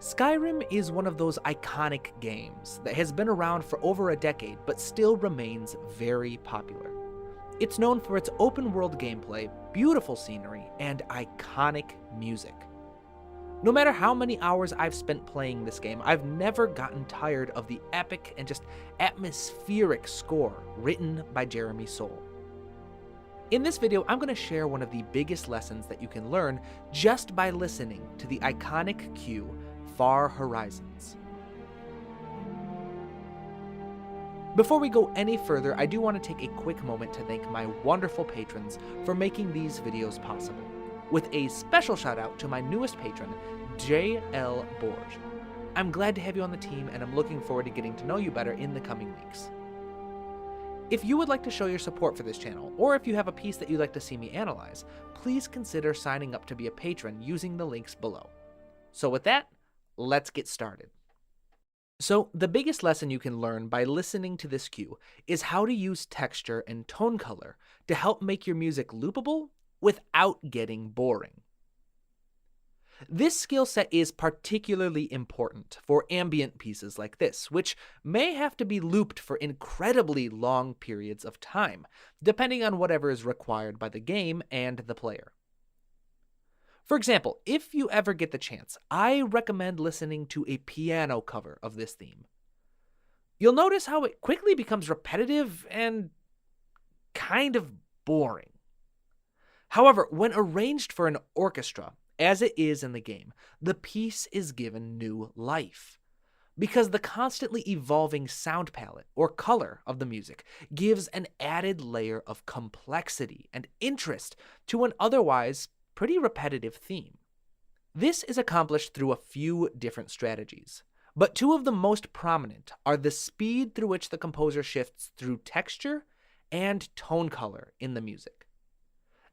Skyrim is one of those iconic games that has been around for over a decade but still remains very popular. It's known for its open-world gameplay, beautiful scenery, and iconic music. No matter how many hours I've spent playing this game, I've never gotten tired of the epic and just atmospheric score written by Jeremy Soule. In this video, I'm going to share one of the biggest lessons that you can learn just by listening to the iconic cue Far Horizons. Before we go any further, I do want to take a quick moment to thank my wonderful patrons for making these videos possible, with a special shout out to my newest patron, J.L. Borge. I'm glad to have you on the team, and I'm looking forward to getting to know you better in the coming weeks. If you would like to show your support for this channel, or if you have a piece that you'd like to see me analyze, please consider signing up to be a patron using the links below. So with that, let's get started. So the biggest lesson you can learn by listening to this cue is how to use texture and tone color to help make your music loopable without getting boring. This skill set is particularly important for ambient pieces like this, which may have to be looped for incredibly long periods of time, depending on whatever is required by the game and the player. For example, if you ever get the chance, I recommend listening to a piano cover of this theme. You'll notice how it quickly becomes repetitive and kind of boring. However, when arranged for an orchestra, as it is in the game, the piece is given new life, because the constantly evolving sound palette or color of the music gives an added layer of complexity and interest to an otherwise pretty repetitive theme. This is accomplished through a few different strategies, but two of the most prominent are the speed through which the composer shifts through texture and tone color in the music.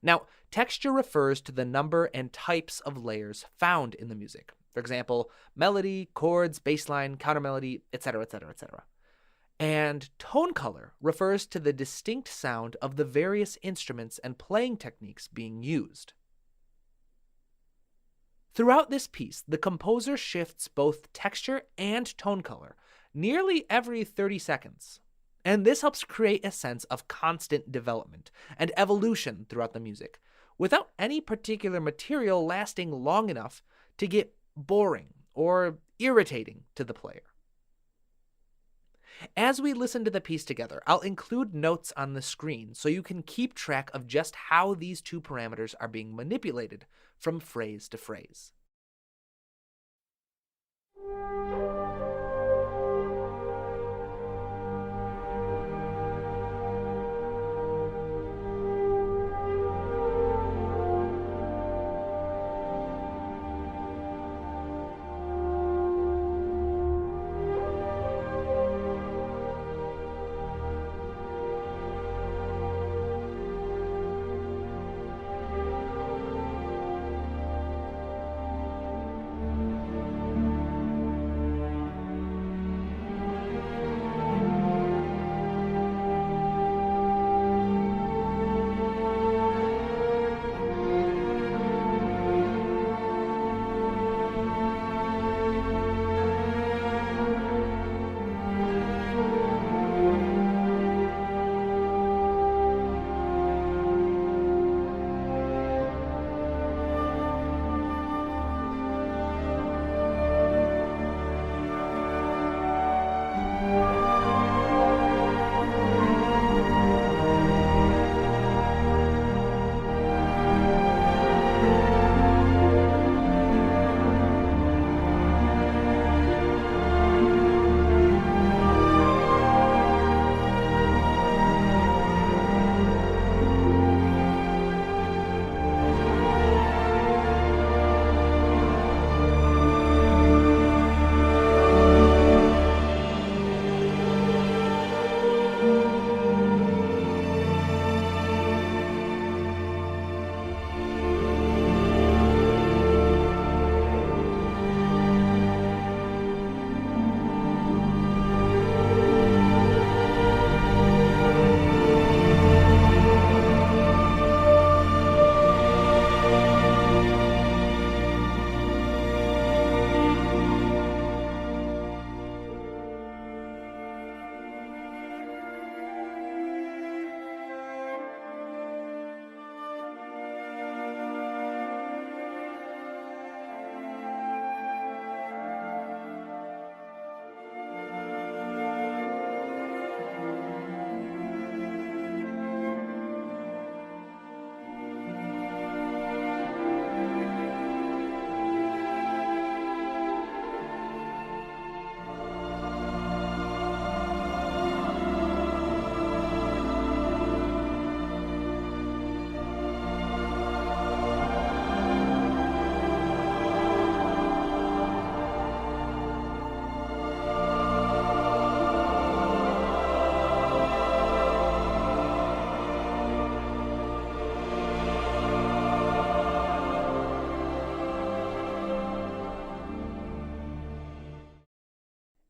Now, texture refers to the number and types of layers found in the music. For example, melody, chords, bassline, countermelody, etc., etc., etc. And tone color refers to the distinct sound of the various instruments and playing techniques being used. Throughout this piece, the composer shifts both texture and tone color nearly every 30 seconds, and this helps create a sense of constant development and evolution throughout the music, without any particular material lasting long enough to get boring or irritating to the player. As we listen to the piece together, I'll include notes on the screen so you can keep track of just how these two parameters are being manipulated from phrase to phrase.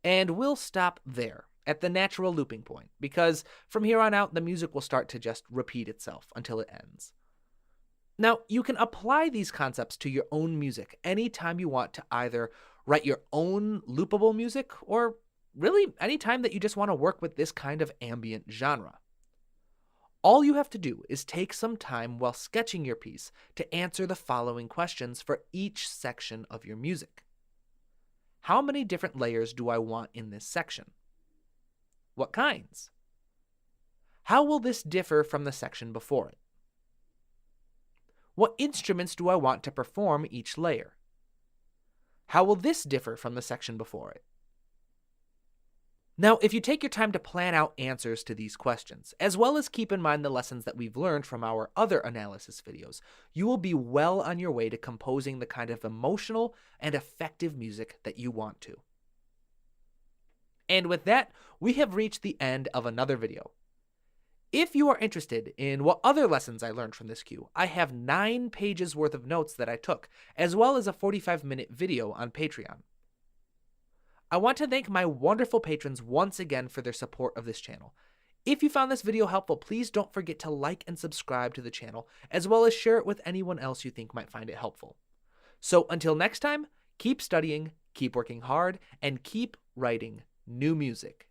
And we'll stop there, at the natural looping point, because from here on out, the music will start to just repeat itself until it ends. Now, you can apply these concepts to your own music anytime you want to either write your own loopable music or really anytime that you just want to work with this kind of ambient genre. All you have to do is take some time while sketching your piece to answer the following questions for each section of your music. How many different layers do I want in this section? What kinds? How will this differ from the section before it? What instruments do I want to perform each layer? How will this differ from the section before it? Now, if you take your time to plan out answers to these questions, as well as keep in mind the lessons that we've learned from our other analysis videos, you will be well on your way to composing the kind of emotional and effective music that you want to. And with that, we have reached the end of another video. If you are interested in what other lessons I learned from this cue, I have 9 pages worth of notes that I took, as well as a 45-minute video on Patreon. I want to thank my wonderful patrons once again for their support of this channel. If you found this video helpful, please don't forget to like and subscribe to the channel, as well as share it with anyone else you think might find it helpful. So until next time, keep studying, keep working hard, and keep writing new music.